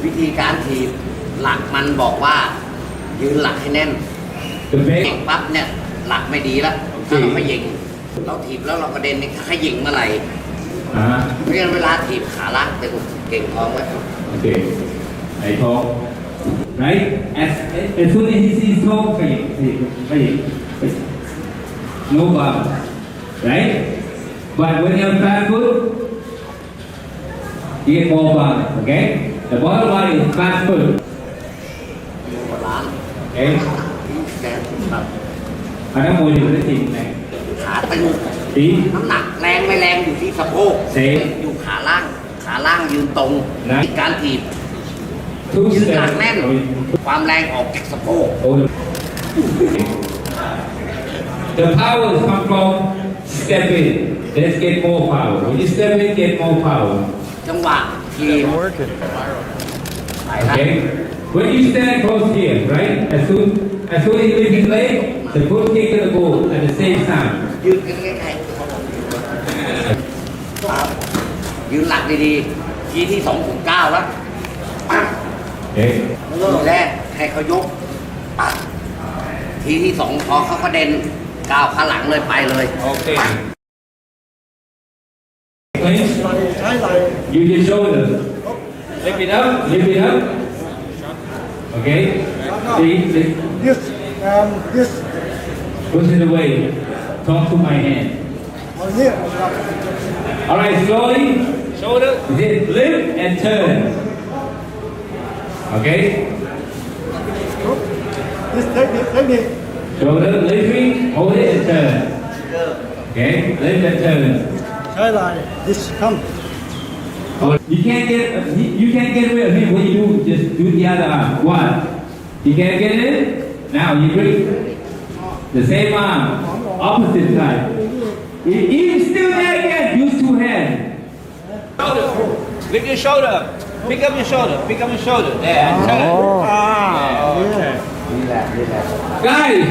วิธีการถีบหลักมันบอกว่ายืนหลักให้แน่นเข่งปั๊บเนี่ยหลักไม่ดีแล้วถ้าเราไม่ยิงเราถีบแล้วเรากระเด็นนี่ถ้ายิงเมื่อไหร่เพราะฉะนั้นเวลาถีบขาล่างแต่เก่งท้องไว้โอเคไอ้ท้อง right as soon as he sees ท้องไป no problem right but when you're flat foot you get more balance okay the bottom line is flat foot เอ๊ะอันนั้นมวยอยู่ที่จริงไหนขาตึงน้ำหนักแรงไม่แรงอยู่ที่สะโพกอยู่ขาล่างยืนตรงการถีบยืนหนักแน่นความแรงออกจากสะโพก The power comes from step in let's get more power when you step in get more power จังหวะทีมokay when you stand close here right as soon as you lift your leg the foot kick to the goal at the same time ยืนใกล้ๆยืนหลักดีๆทีที่2-9แล้วมือแรกให้เขายกทีที่2พอเขากระเด็นก้าวขาหลังเลยไปเลยโอเค Use your shoulders lift it up okay see yes yes push it away talk to my hand all right slowly shoulder lift and turn okay this technique shoulder lifting hold it and turn okay lift and turn try like this come you can't get rid of him when you just do the other arm one you can't get it now you breathe the same arm opposite side even still there again use two hands shoulder lift your shoulder pick up your shoulder there and turn guys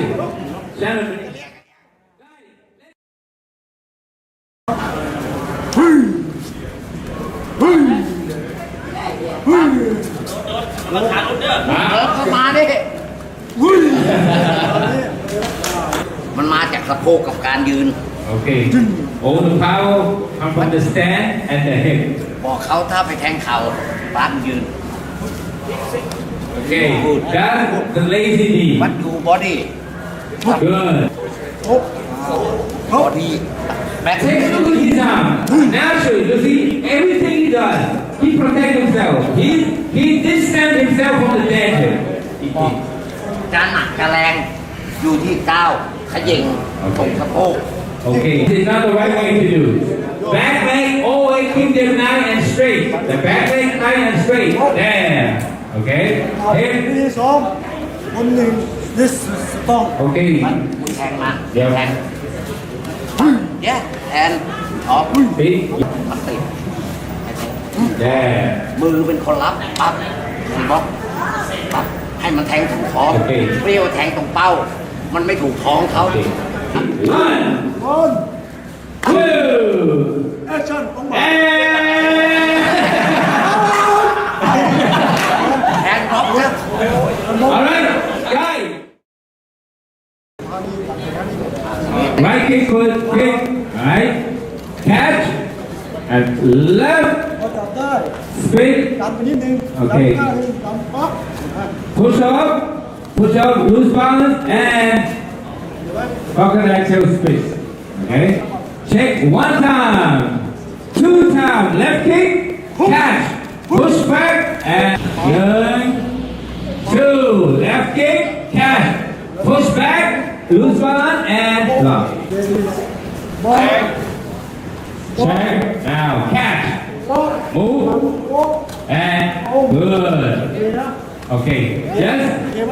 เข้ามาดิมันมาจากสะโพกกับการยืน okay all the power come from the stand and the hip บอกเขาถ้าไปแทงเข่าปั้นยืน okay that's the lazy knee what do body good body back take a look at his arm naturally you see everything he does he protects himself he distance himself from the danger การหนักการแรงอยู่ที่ก้าวขยิงตรงสะโพก okay this is not the right way to do back leg always keep them nice and straight the back leg nice and straight there okay hip this arm only this strong okay มึงแทงมา เดี๋ยว แทงแทนออก big มันติด there มือเป็นคนรับปั๊บมันบล็อกปั๊บให้มันแทงถูกท้องเปรี้ยวแทงตรงเป้ามันไม่ถูกท้องเขา 1 2 action แทงบล็อกนะ all right guys right kick foot kick right catch and left จับได้ spin ดันไปนิดนึง okay ดันปั๊บ push up loose balance and crocodile tail spin okay check 1 time 2 time left kick catch push back and 1 2 left kick catch push back loose balance and block check now catch move and good okay just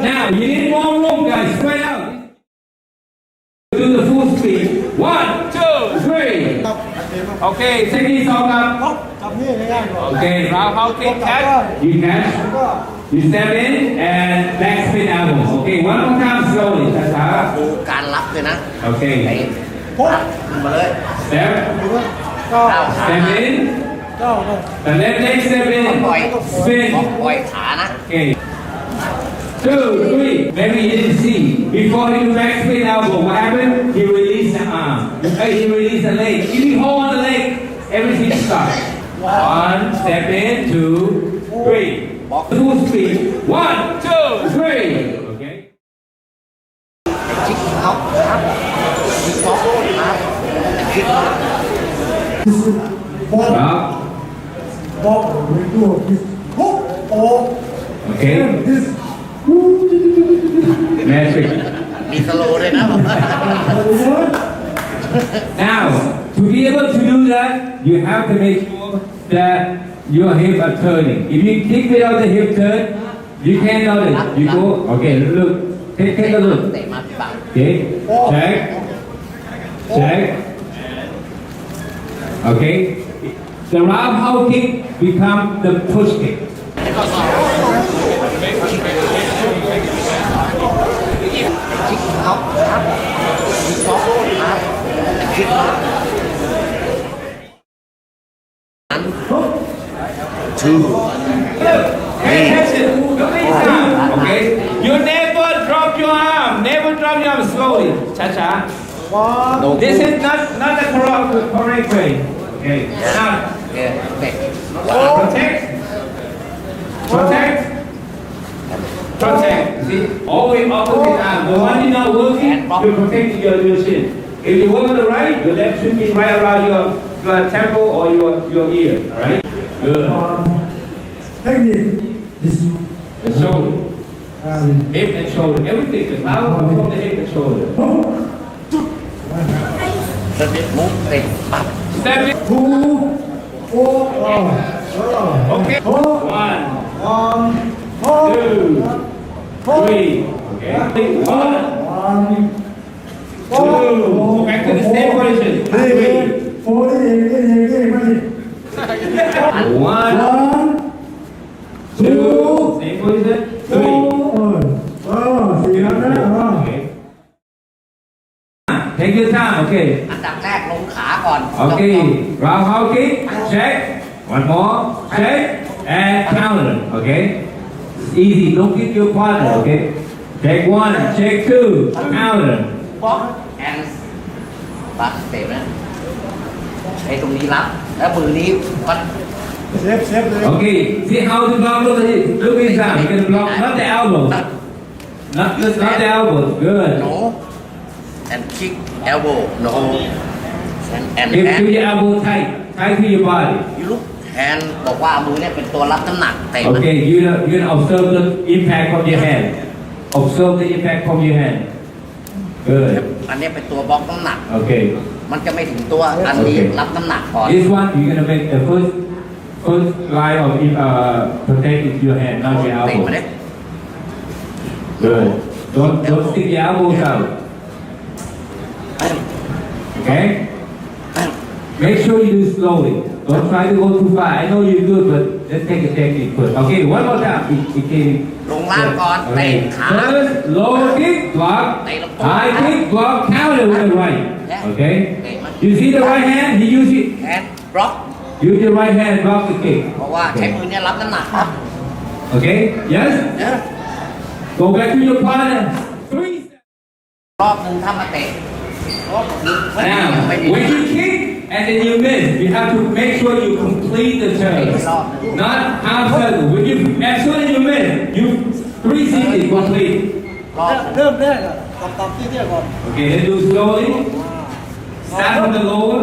now you need more room guys spread out do the full speed 1 2 3 okay take these all up จับนี่ง่ายๆก่อน okay round how kick catch you catch you step in and back spin elbow okay one more time slowly that's how ดูการรับเลยนะ okay รับขึ้นมาเลย step ก้าวขา step in เก้า The left leg step ปล่อย in, spin. ปล่อยขานะ Okay. 2, 3. Maybe you didn't see. Before he do back spin elbow, what happened? He released the arm. He released the leg. If you hold on the leg, everything stops. 1, step in, 2, 3. 2 speed. 1, 2, 3. Okay. ชิคเขาครับชิคเขาครับชิคเขา Stop. บอกไม่ดูดิโอ้โอ้ Okay. ดิ Magic. มีสโลว์ด้วยนะ Now, to be able to do that, you have to make sure that your hips are turning. If you kick without the hip turn, you can't do it. You go, okay, look, take a look. เตะมาพี่บัง Okay, check, check. Okay, the roundhouse kick become the push kick. ชิคเขาครับชิคเขาครับชิคเขา two Okay, you never drop your arm. Never drop your arm slowly. Cha cha. ว้า This is not the correct way. Okay. Now, เอ๊ะเตะ protect. Protect. Protect. See, always opposite arm. The one you're not working, you're protecting your shin. If you work on the right, your left should be right around your temple or your ear. Alright? Good. เทคนิค The shoulder. Hip and shoulder. Everything. The power comes from the hip and shoulder. สเต็ปมุกเตะปั๊บ Step in. ทูโอ้โอ้ Okay. โอ้ One, โอ้ two, three. Okay. One, โอ้ two. Go back to the same position. เฮ้ย Three. โอ้ยเฮ้ยเฮ้ยไม่ One, วัน two. Same position. โอ้ Three. สี่แล้วนะ Okay. Take your time. Okay. อันดับแรกลงขาก่อน Okay. Roundhouse kick. Check. One more. Check. And counter. Okay. It's easy. Don't kick your partner. Okay. Check one. Check two. Counter. บล็อกแอนด์ปั๊บเตะนะไอ้ตรงนี้รับ แล้วมือนี้มัน เซฟเลย Okay. See how to block. Look at it. Look at this. You can block not the elbow. Not the elbow. Good. โนแอนคิกเอลโบโนแอน Keep your elbow tight. Tight to your body. ยูลุกแอนบอกว่ามือเนี่ยเป็นตัวรับน้ำหนักเตะมัน Okay. You gonna observe the impact from your hand. Observe the impact from your hand. Good. อันนี้เป็นตัวบล็อกน้ำหนัก Okay. มันจะไม่ถึงตัวอันนี้รับน้ำหนักก่อน This one you're gonna make the first line of protect is your hand, not your เตะมา elbow. เนี่ย Good. Don't stick your elbows out. Okay. Make sure you do slowly. Don't try to go too far. I know you're good, but let's take a technique first. Okay. One more time. Okay. ลงล่างก่อนเตะ Okay. ขา First, low kick, block. High kick, block. Counter with the right. Okay. You see the right hand? He use it. แอนบล็อก Use your right hand, block the kick. เพราะว่าใช้มือเนี่ยรับน้ำหนักครับ Okay. Yes. เนี่ย Go back to your partner. 3 steps. รอบหนึ่งถ้ามาเตะรอบหนึ่งไม่ได้ Now, ไม่ได้ when you kick and then you miss, you have to make sure you complete the turn. Not half circle. When you, as soon as you miss, you 360 complete. รอบ เริ่มแรกอะต่ำๆที่เรียกก่อน Okay, let's do slowly. Start from the lower.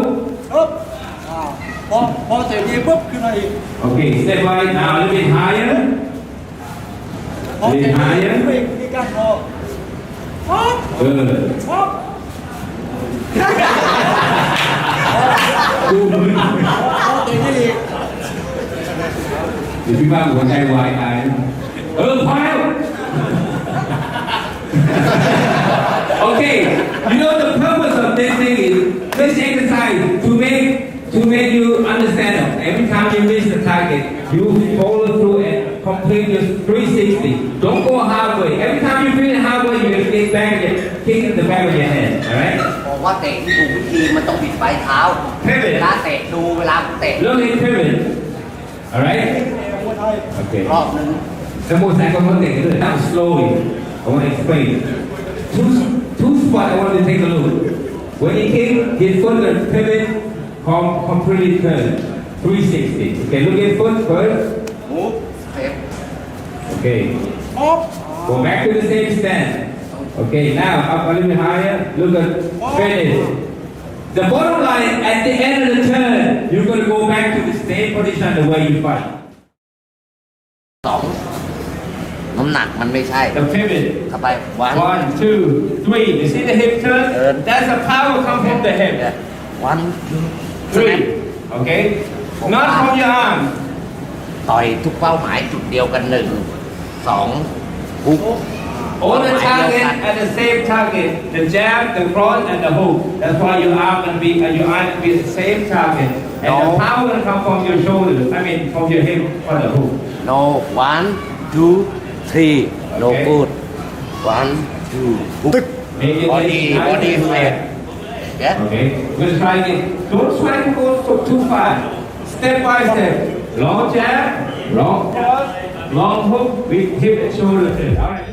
ปึ๊บพอเสร็จดีปุ๊บขึ้นมาอีก Okay, step right now, a little bit higher. พอเสร็จดีขึ้นมาอีกมีการพอป๊บ Good. ป๊บ ดูมือ พอเสร็จดีอีก เดี๋ยวพี่บ้านหัวใจวายตายพอแล้ว Okay, you know the purpose of this thing is this exercise to make you understand. Every time you miss the target, you follow through and complete your 360. Don't go halfway. Every time you finish halfway, you have to get back and kick in the back of your head. Alright? บอกว่าเตะที่ถูกวิธีมันต้องบิดปลายเท้า Pivot. เวลาเตะดูเวลาเตะ Look at pivot. Alright? มวยไทย Okay. รอบนึง Some more second one thing. Now slowly. I want to explain. Two spots I want to take a look. When you kick, his foot will pivot, completely turn. 360. Okay, look at foot first. มูฟเซฟ Okay. ออฟ Go back to the same stand. Okay, now up a little bit higher. Look at finish. The bottom line, at the end of the turn, you're going to go back to the same position the way you fight. สองน้ำหนักมันไม่ใช่ The pivot. เข้าไปวัน 1, 2, 3. You see the hip turn? That's the power come from the hip. วัน 3. Okay? Not from your arm. ต่อยทุกเป้าหมายจุดเดียวกัน1 2ฮุก All the target at the same target. The jab, the cross, and the hook. That's why your arm can be the same target. And the power will come from your shoulders. I mean, from your hip for the hook. no 1 2 3 no Okay. good 1 2 ฮุก Make it body nice and flat flat. yeah Okay, we'll try it. Don't try to go too fast. Step by step. Long jab, long cross, long hook with hip and shoulder. All right.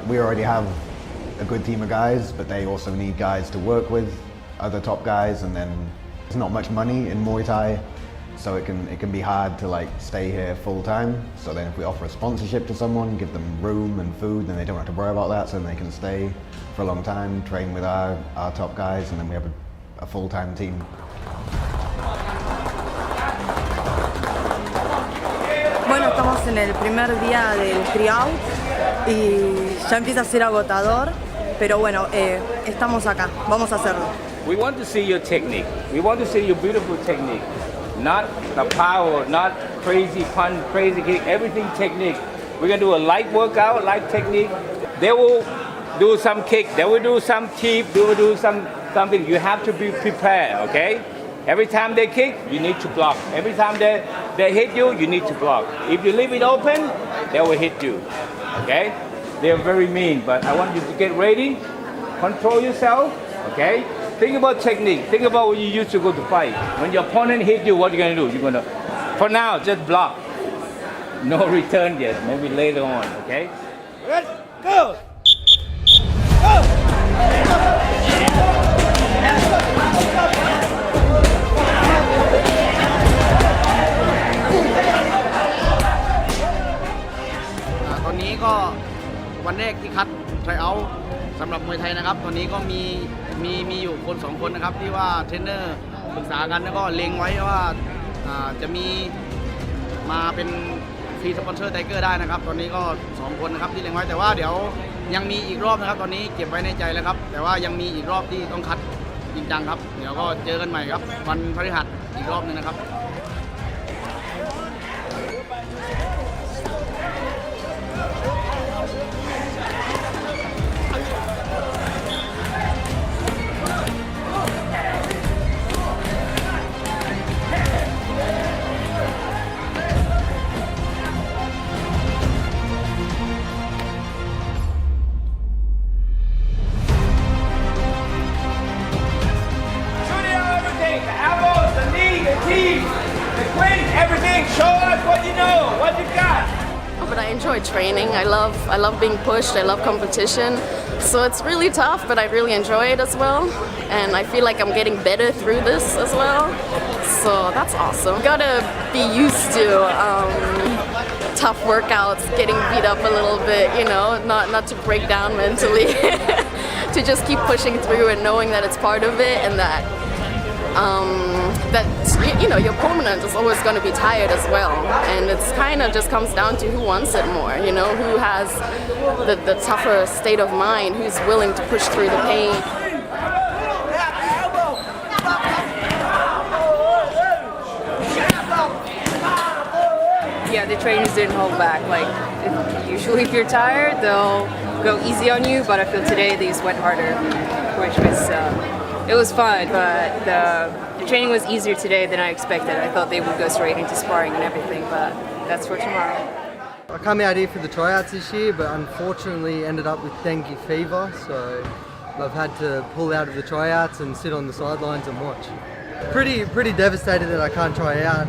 We already have a good team of guys, but they also need guys to work with, other top guys, and then there's not much money in Muay Thai, so it can be hard to like stay here full time. So then if we offer a sponsorship to someone, give them room and food, then they don't have to worry about that, so then they can stay for a long time, train with our top guys, and then we have a full-time team. Bueno, estamos en el primer día del tryout y ya empieza a ser agotador, pero bueno, estamos acá, vamos a hacerlo. We want to see your technique. We want to see your beautiful technique. Not the power, not crazy punch, crazy kick, everything technique. We're gonna do a light workout, light technique. They will do some kick, they will do some keep, they will do something. You have to be prepared, okay? Every time they kick, you need to block. Every time they hit you, you need to block. If you leave it open, they will hit you, okay? They're very mean, but I want you to get ready, control yourself, okay? Think about technique. Think about what you used to go to fight. When your opponent hit you, what are you gonna do? You're gonna, for now, just block. No return yet, maybe later on, okay? Let's go go ตอนนี้ก็วันแรกที่คัดไทรเอาท์สำหรับมวยไทยนะครับตอนนี้ก็มีอยู่คน2คนนะครับที่ว่าเทรนเนอร์ปรึกษากันแล้วก็เล็งไว้ว่าจะมีมาเป็นฟรีสปอนเซอร์ไทเกอร์ได้นะครับตอนนี้ก็2คนนะครับที่เล็งไว้แต่ว่าเดี๋ยวยังมีอีกรอบนะครับตอนนี้เก็บไว้ในใจแล้วครับแต่ว่ายังมีอีกรอบที่ต้องคัดจริงจังครับเดี๋ยวก็เจอกันใหม่ครับวันพฤหัสอีกรอบนึงนะครับ But I enjoy training. I love being pushed. I love competition. So it's really tough, but I really enjoy it as well. And I feel like I'm getting better through this as well. So that's awesome. Gotta be used to tough workouts, getting beat up a little bit, you know, not to break down mentally. To just keep pushing through and knowing that it's part of it and that you know your opponent is always going to be tired as well, and it's kind of just comes down to who wants it more, you know, who has the tougher state of mind, who's willing to push through the pain. Yeah, the trainers didn't hold back. Like usually, if you're tired, they'll go easy on you. But I feel today they just went harder, which was it was fun. But the training was easier today than I expected. I thought they would go straight into sparring and everything, but that's for tomorrow. I came out here for the tryouts this year, but unfortunately ended up with dengue fever, so I've had to pull out of the tryouts and sit on the sidelines and watch. Pretty devastated that I can't try out.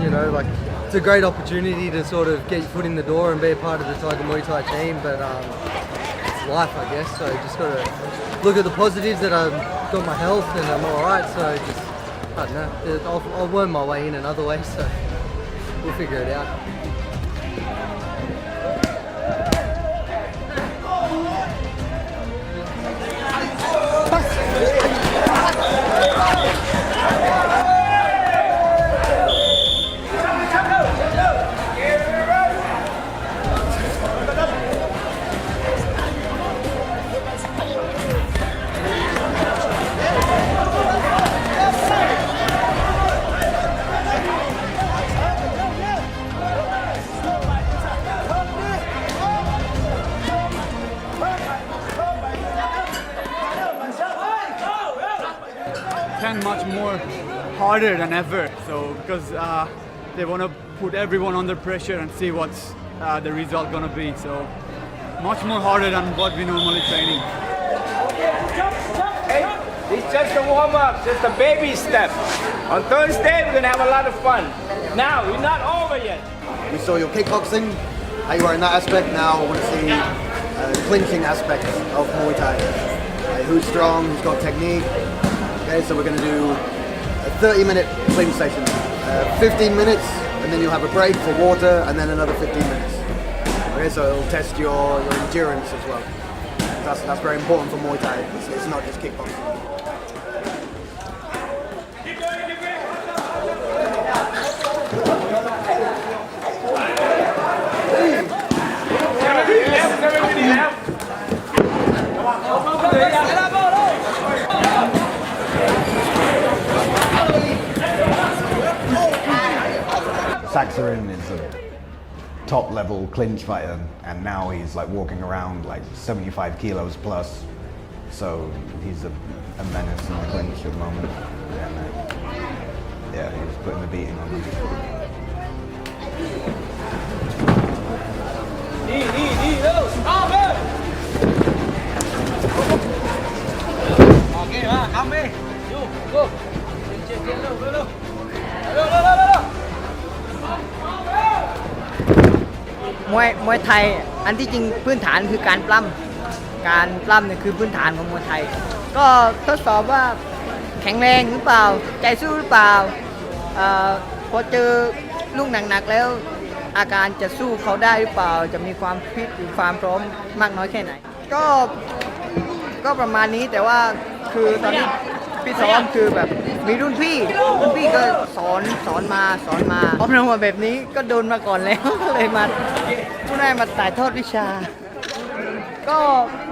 You know, like it's a great opportunity to sort of get your foot in the door and be a part of the Tiger Muay Thai team, but it's life, I guess. So just got to look at the positives that I've got my health and I'm all right. So just I don't know. I'll worm my way in another way. So we'll figure it out. Much more harder than ever. So because they want to put everyone under pressure and see what's the result gonna be. So much more harder than what we normally training. Hey, it's just a warm up, just a baby step. On Thursday we're gonna have a lot of fun. Now we're not over yet. We saw your kickboxing, how you are in that aspect. Now I want to see clinching aspects of Muay Thai. Who's strong, who's got technique. Okay, so we're going to do a 30-minute clinch session, 15 minutes, and then you'll have a break for water, and then another 15 minutes. Okay, so it'll test your endurance as well. That's very important for Muay Thai. It's not just kickboxing. Saxarin is a top level clinch fighter, and now he's like walking around like 75 kilos plus, so he's a menace in the clinch at the moment, and yeah, he's putting the beating on them.มวยไทยอันที่จริงพื้นฐานคือการปล้ำเนี่ยคือพื้นฐานของมวยไทยก็ทดสอบว่าแข็งแรงหรือเปล่าใจสู้หรือเปล่าพอเจอลูกหนักๆแล้วอาการจะสู้เขาได้หรือเปล่าจะมีความฟิตหรือความพร้อมมากน้อยแค่ไหนก็ประมาณนี้แต่ว่าคือตอนนี้พี่ซ้อมคือแบบมีรุ่นพี่ก็สอนมาพอมาแบบนี้ก็โดนมาก่อนแล้วก็เลยมาผู้ได้มาถ่ายทอดวิชาก็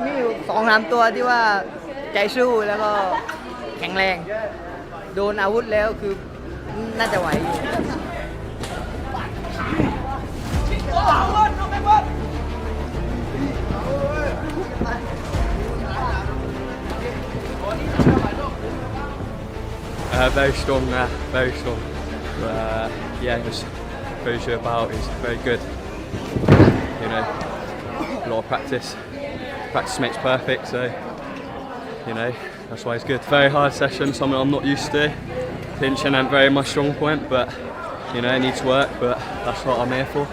มีอยู่2-3ตัวที่ว่าใจสู้แล้วก็แข็งแรงโดนอาวุธแล้วคือน่าจะไหวอยู่ Very strong there, very strong. But, yeah, just very sure about. He's very good. You know, a lot of practice. Practice makes perfect, so you know that's why it's good. Very hard session, something I'm not used to. Pinching ain't very my strong point, but you know it needs work. But that's what I'm here for.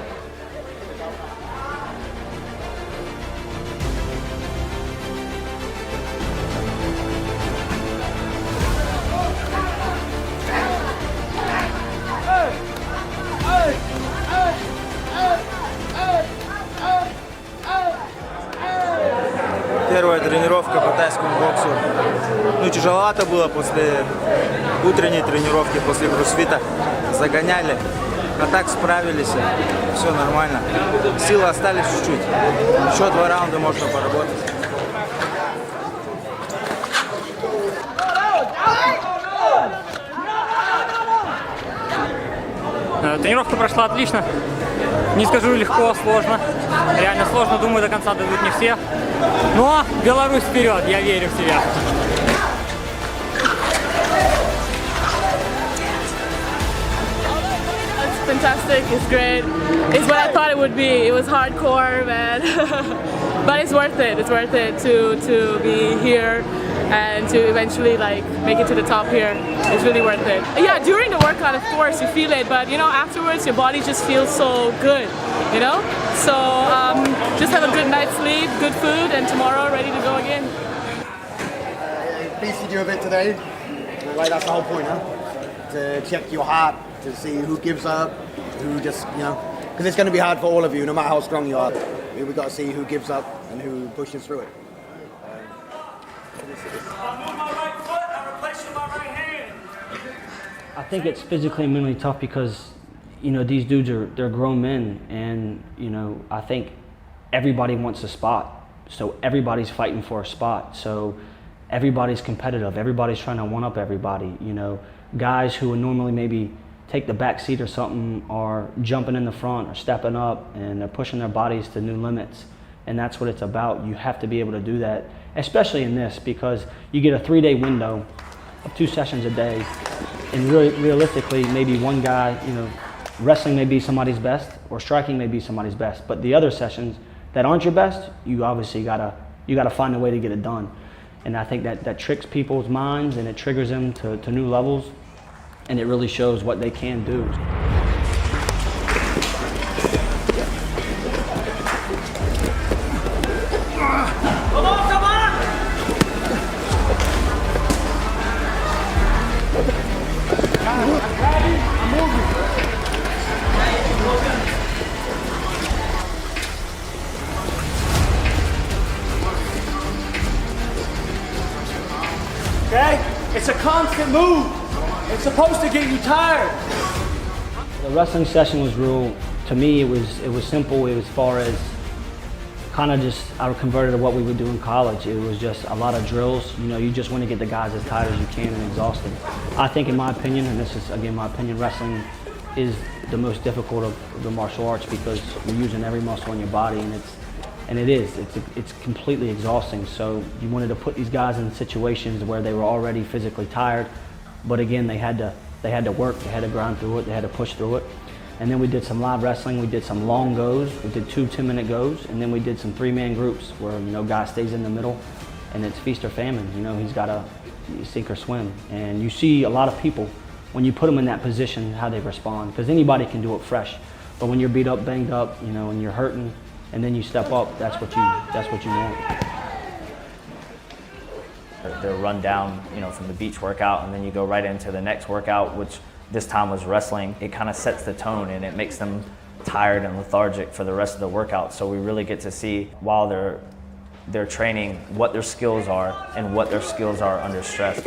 Первая тренировка по тайскому боксу. Ну, тяжеловато было после утренней тренировки, после кроссфита. Загоняли. А так справились. Все нормально. Силы остались чуть-чуть. Еще 2 раунда можно поработать. Тренировка прошла отлично. Не скажу легко, сложно. Реально сложно, думаю, до конца дойдут не все. Но Беларусь вперед, я верю в себя. It's fantastic, it's great. It's what I thought it would be. It was hardcore, man. But it's worth it. It's worth it to be here and to eventually like make it to the top here. It's really worth it. Yeah, during the workout, of course, you feel it, but you know, afterwards, your body just feels so good, you know? So just have a good night's sleep, good food, and tomorrow ready to go again. Beasted you a bit today. Like that's the whole point, huh? To check your heart, to see who gives up, who just, you know, because it's going to be hard for all of you, no matter how strong you are. We've got to see who gives up and who pushes through it. I think it's physically and mentally tough because, you know, these dudes they're grown men, and you know, I think everybody wants a spot, so everybody's fighting for a spot, so everybody's competitive, everybody's trying to one up everybody. You know, guys who would normally maybe take the back seat or something are jumping in the front or stepping up, and they're pushing their bodies to new limits, and that's what it's about. You have to be able to do that, especially in this, because you get a 3-day window of 2 sessions a day, and really realistically, maybe one guy, you know, wrestling may be somebody's best or striking may be somebody's best, but the other sessions that aren't your best, you obviously gotta find a way to get it done. And I think that tricks people's minds, and it triggers them to new levels, and it really shows what they can do. Okay? It's a constant move. It's supposed to get you tired. The wrestling session was real, to me it was simple. It was as far as kind of just, I converted to what we would do in college. It was just a lot of drills. You know, you just want to get the guys as tired as you can and exhausted. I think in my opinion, and this is again my opinion, wrestling is the most difficult of the martial arts because you're using every muscle in your body, and it's completely exhausting. So you wanted to put these guys in situations where they were already physically tired, but again, they had to work, they had to grind through it, they had to push through it. And then we did some live wrestling, we did some long goes, we did 2 10-minute goes, and then we did some 3-man groups where, you know, guy stays in the middle, and it's feast or famine. You know, he's got to sink or swim. And you see a lot of people, when you put them in that position, how they respond, because anybody can do it fresh. But when you're beat up, banged up, you know, and you're hurting, and then you step up, that's what you want. They're run down, you know, from the beach workout, and then you go right into the next workout, which this time was wrestling. It kind of sets the tone, and it makes them tired and lethargic for the rest of the workout. So we really get to see, while they're training, what their skills are and what their skills are under stress.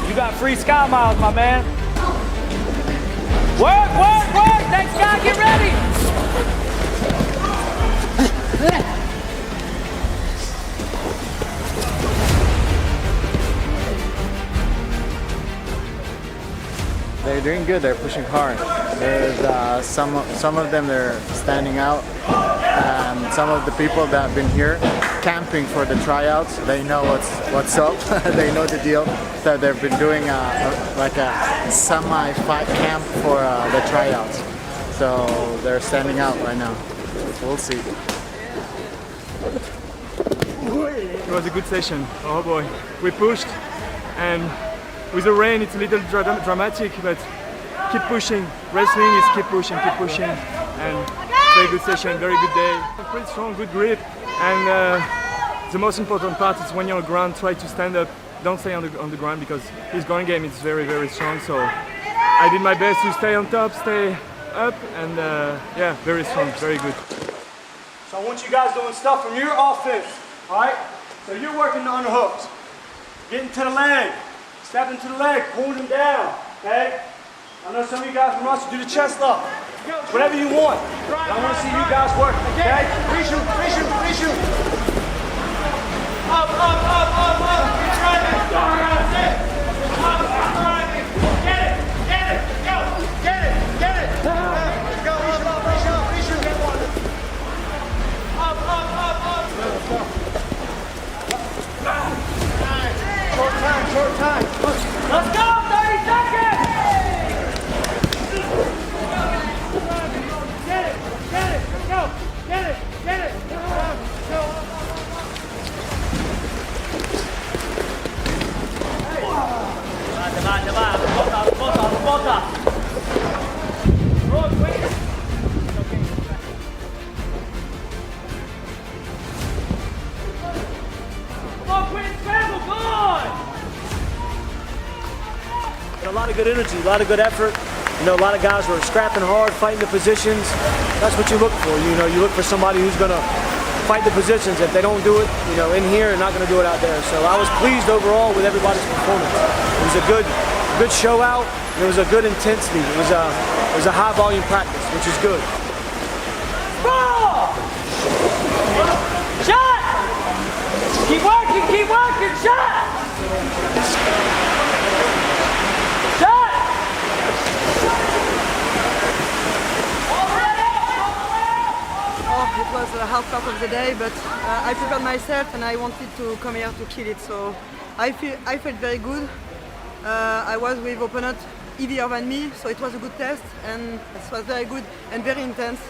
You got free sky miles, my man. Work, work, work! Next guy, get ready! They're doing good. They're pushing hard. There's some of them they're standing out. Some of the people that have been here camping for the tryouts, they know what's up. They know the deal. So they've been doing like a semi-fight camp for the tryouts. So they're standing out right now. We'll see. It was a good session. Oh boy, we pushed, and with the rain it's a little dramatic, but keep pushing. Wrestling is keep pushing, and very good session, very good day. Pretty strong, good grip, and the most important part is when you're on the ground, try to stand up. Don't stay on the ground because his ground game is very, very strong. So I did my best to stay on top, stay up, and yeah, very strong, very good. So I want you guys doing stuff from your offense, all right? So you're working on the hooks, getting to the leg, stepping to the leg, pulling them down, okay? I know some of you guys from Russia do the chest lock, whatever you want. I want to see you guys work, okay? Free shoot, free shoot, free shoot. Up, up, up, up, up. Keep driving. That's it. Up, driving. Get it, get it. Go. Get it, get it. Go, up, up, up, up. We should get one. Up, up, up, up. Short time, short time. Let's go, 30 seconds. Get it, get it. Go. Get it, get it. Go. A lot of good energy, a lot of good effort. You know, a lot of guys were scrapping hard, fighting the positions. That's what you look for. You know, you look for somebody who's going to fight the positions. If they don't do it, you know, in here, they're not going to do it out there. So I was pleased overall with everybody's performance. It was a good show out. It was a good intensity. It was a high volume practice, which is good. Ball! Shot! Keep working, shot! Shot! Oh, it was a hard part of the day, but I prepared myself and I wanted to come here to kill it. So I felt very good. I was with opponent heavier than me, so it was a good test and it was very good and very intense.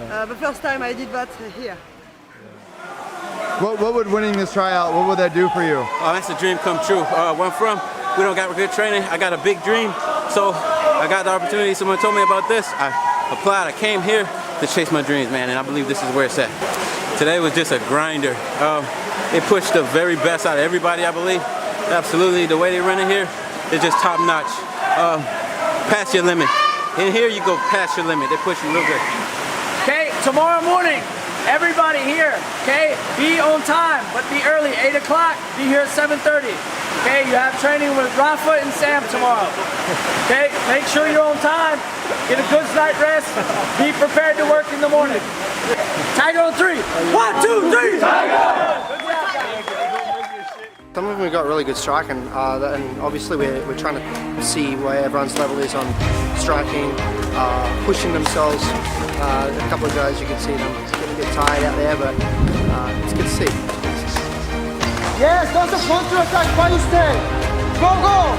The first time I did that here. What would winning this tryout, what would that do for you? Oh, that's a dream come true. Where I'm from, we don't got good training. I got a big dream, so I got the opportunity. Someone told me about this. I applied. I came here to chase my dreams, man, and I believe this is where it's at. Today was just a grinder. It pushed the very best out of everybody, I believe. Absolutely, the way they run it here is just top notch. Past your limit. In here, you go past your limit. They push you real good. Okay, tomorrow morning, everybody here, okay, be on time, but be early, 8 o'clock, be here at 7:30. Okay, you have training with Rafa and Sam tomorrow. Okay, make sure you're on time, get a good night rest, be prepared to work in the morning. Tiger on 3. 1, 2, 3, Tiger! Some of them got really good striking, and obviously we're trying to see where everyone's level is on striking, pushing themselves. A couple of guys, you can see them getting a bit tired out there, but it's good to see. Yes, that's a counter attack, Go, go!